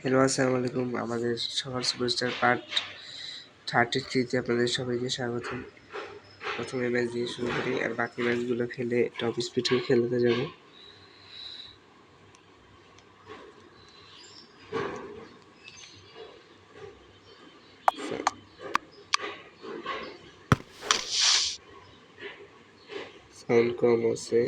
Hello, আসসালামু আলাইকুম। আমাদের সকাল সুপারস্টার পার্ট 33 তে আপনাদের সবাইকে স্বাগতম। প্রথমে ম্যাচ দিয়ে শুরু করি, আর বাকি ম্যাচগুলো খেলে টপ স্পিড হয়ে খেলতে যাবো। সাউন্ড কম আছে,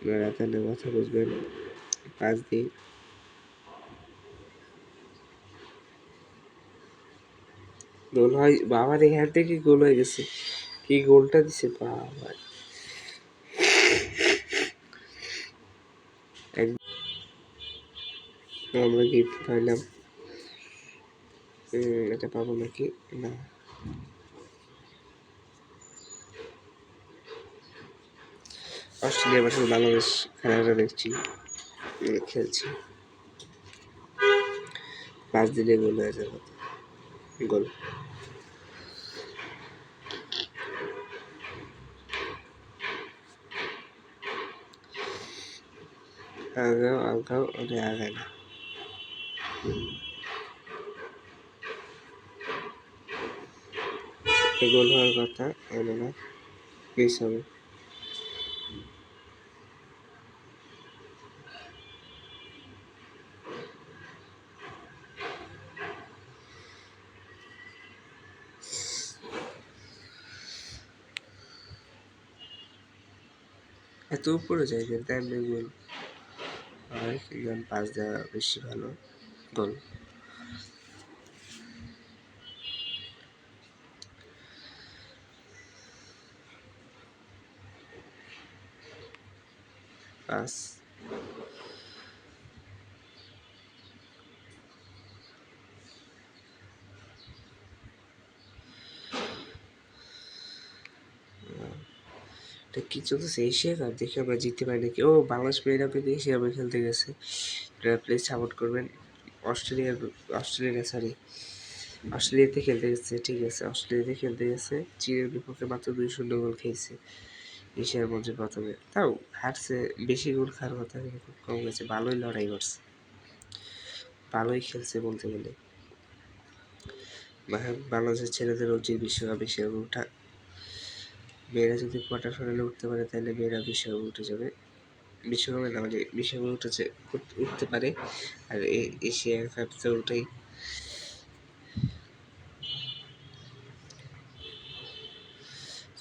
আপনারা তাহলে কথা বুঝবেন। পাঁচ দিই, গোল হয়। বাবার এখান থেকে গোল হয়ে গেছে। কি গোলটা দিছে বাবা! আমরা গিফট পাইলাম। এটা পাবো নাকি না? অস্ট্রেলিয়া ভার্সেস বাংলাদেশ খেলাটা দেখছি, খেলছি। 5 দিলে গোল হয়ে যাবে। গোল আগাও ওটা আগায় না। গোল হওয়ার কথা, হলো না, মিস হবে। এত উপরে যাই যে এমনি গোল হয়, কিন্তু পাস দেওয়া বেশি ভালো। গোল পাস কি চলতেছে? এশিয়া কাপ দেখে আমরা জিততে পারি নাকি? ও, বাংলাদেশ প্লেয়াররা কিন্তু এশিয়া কাপে খেলতে গেছে। প্লিজ সাপোর্ট করবেন। অস্ট্রেলিয়াতে খেলতে গেছে, ঠিক আছে, অস্ট্রেলিয়াতে খেলতে গেছে। চীনের বিপক্ষে মাত্র 2-0 গোল খেয়েছে এশিয়ার মধ্যে প্রথমে। তাও হারছে, বেশি গোল খাওয়ার কথা কিন্তু খুব কম গেছে। ভালোই লড়াই করছে, ভালোই খেলছে বলতে গেলে। বাংলাদেশের ছেলেদের উচিত বিশ্বকাপে সেভাবে ওঠা। মেয়েরা যদি কোয়ার্টার ফাইনালে উঠতে পারে, তাহলে মেয়েরা বিশ্বকাপে উঠে যাবে। বিশ্বকাপে না, মানে বিশ্বকাপে উঠতে পারে। আর এশিয়া কাপ তো ওটাই।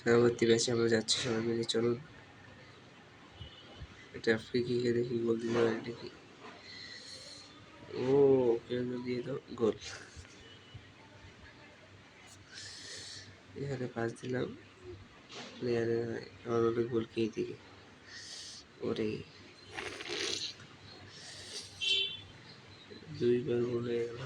পরবর্তী ম্যাচে আমরা যাচ্ছি সবাই মিলে, চলুন। এটা ফ্রি কিকে দেখি গোল দিতে পারি নাকি। ও, কেউ দিয়ে দাও, গোল। এখানে পাস দিলাম, প্লেয়ারে আমার অনেক গোল খেয়ে দিকে। ওরে, 2বার গোল হয়ে গেল।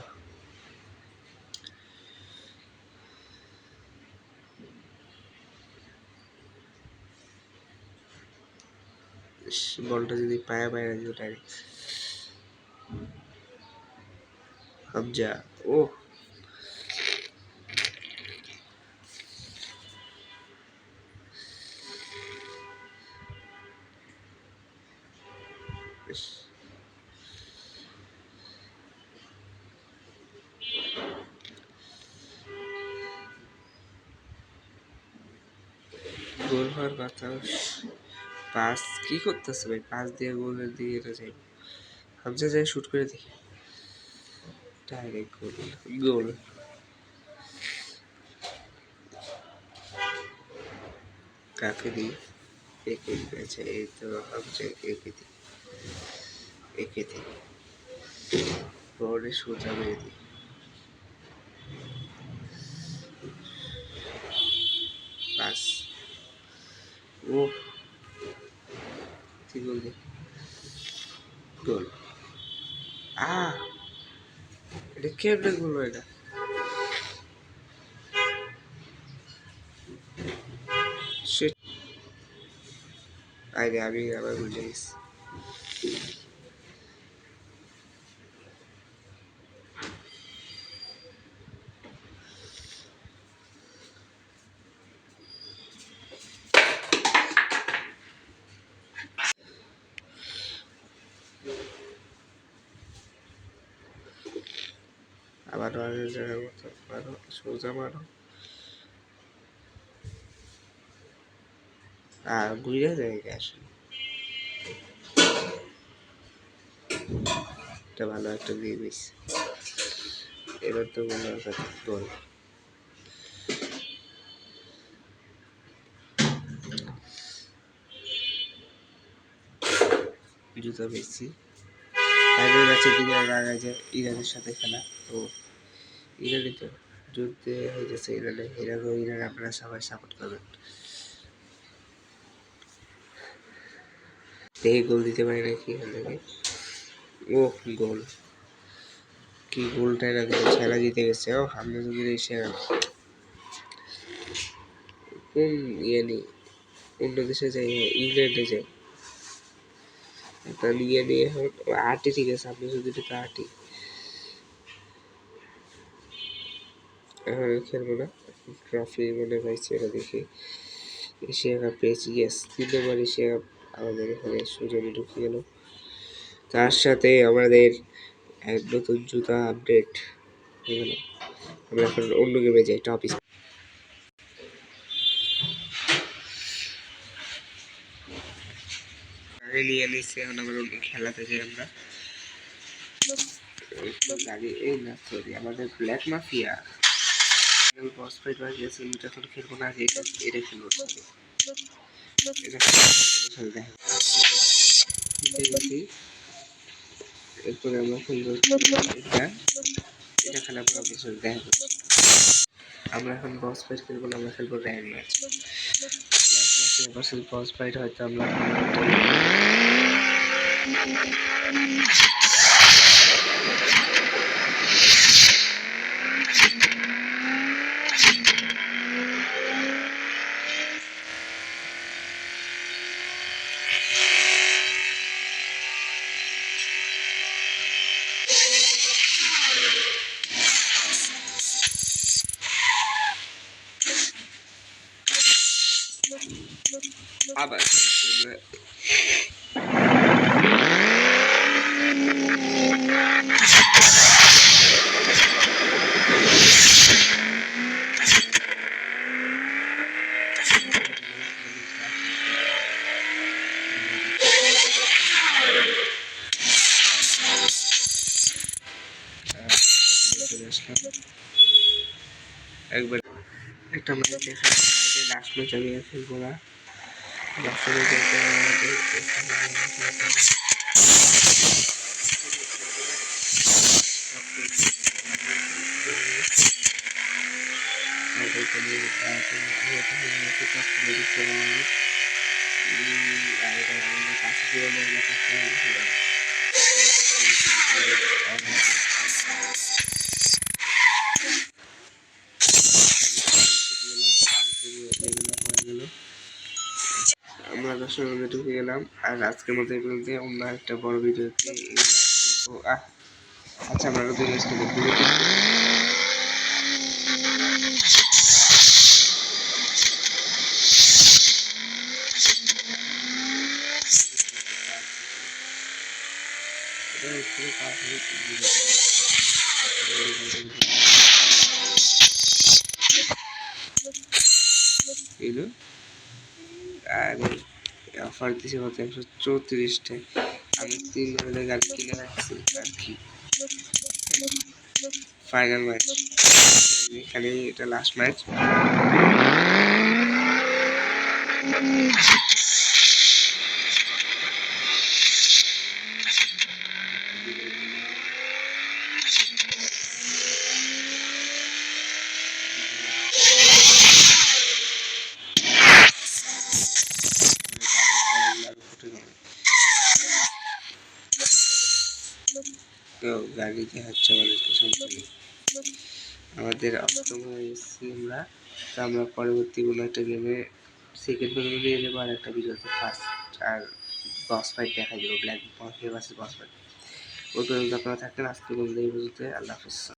বলটা যদি পায়া বাইরে দিত ডাইরেক্ট। হামজা, ও গোল হওয়ার কথা। পাস কি করতেছে ভাই? পাস দিয়ে গোলের দিকে এটা যাই। হামজা যায় শুট করে দেখি, ডাইরেক্ট গোল। গোল কাকে দিই? একে দিয়েছে, এই তো হামজা। একে দিই, একে দিই, পরে সোজা মেরে দিই। পাস, ও ঠিক গোল দিই, গোল। এটা কেমনে গোল? এটা আরে আমি আবার ভুলে গেছি। মারো, আগের জায়গার মতো মারো, সোজা মারো। আর ঘুরে জায়গায় আসলে এটা ভালো একটা দিয়ে দিয়েছে। এবার তো মনে হয় গোল। জুতা পেয়েছি। আগের ম্যাচের দিকে আগে যে ইরানের সাথে খেলা, তো ইরানই তো যুদ্ধে হয়ে গেছে ইরানে। ইরান আপনারা সবাই সাপোর্ট করবেন। দেখি গোল দিতে পারি নাকি এখান থেকে। ও গোল, কি গোলটাই না দিল, খেলা জিতে গেছে। ও আমরা যদি সেরা কোন ইয়ে নেই, অন্য দেশে যাই, ইংল্যান্ডে যাই, একটা নিয়ে নিয়ে আটই ঠিক আছে, আপনি যদি এটা আটই এখন খেলবো না। ট্রফি মনে পাইছি এটা দেখি, এশিয়া কাপ পেয়েছি, ইয়েস 3 নম্বর এশিয়া কাপ আমাদের এখানে সুযোগে ঢুকে গেল। তার সাথে আমাদের এক নতুন জুতা আপডেট হয়ে গেল। আমরা এখন অন্য গেমে যাই, টপ আগে নিয়ে নিচ্ছে। এখন আমরা অন্য খেলাতে যাই। আমরা গাড়ি এই না, সরি, আমাদের ব্ল্যাক মাফিয়া বস ফাইট হয়ে গেছে। এটা এখন খেলবো না, এটা খেলবো। এটা দেখি এরপরে আমরা খেলবো এটা খেলার পর আপনার সাথে দেখা করছি। আমরা এখন বস ফাইট খেলবো না, আমরা খেলবো rank match. Black mafia versus boss fight হয়তো আমরা আবার একবার একটা ম্যাচ দেখা, লাস্ট ম্যাচ আমি খেলবো না। লাস্ট আমরা 10 মিনিট ঢুকে গেলাম। আর আজকের মতো এই পর্যন্ত, অন্য একটা বড় ভিডিওতে আচ্ছা আমরা দুই ম্যাচ খেলবো। এলো আরে অফার দিছে কত, 134টায়। আমি 3 ধরনের গাড়ি কিনে রাখছি আর কি। ফাইনাল ম্যাচ এখানে, এটা লাস্ট ম্যাচ। তো গাড়িতে হচ্ছে আমাদেরকে সম্পূর্ণ আমাদের অষ্টম হয়ে গেছি আমরা। তো আমরা পরবর্তী কোনো একটা গেমে সেকেন্ড পর্যন্ত দিয়ে যাবো, আর একটা ভিডিওতে ফার্স্ট আর বস ফাইট দেখা যাবে, black mafia versus boss fight. ওই পর্যন্ত আপনারা থাকতেন। আজকে বলতে এই পর্যন্ত, আল্লাহ হাফিজ।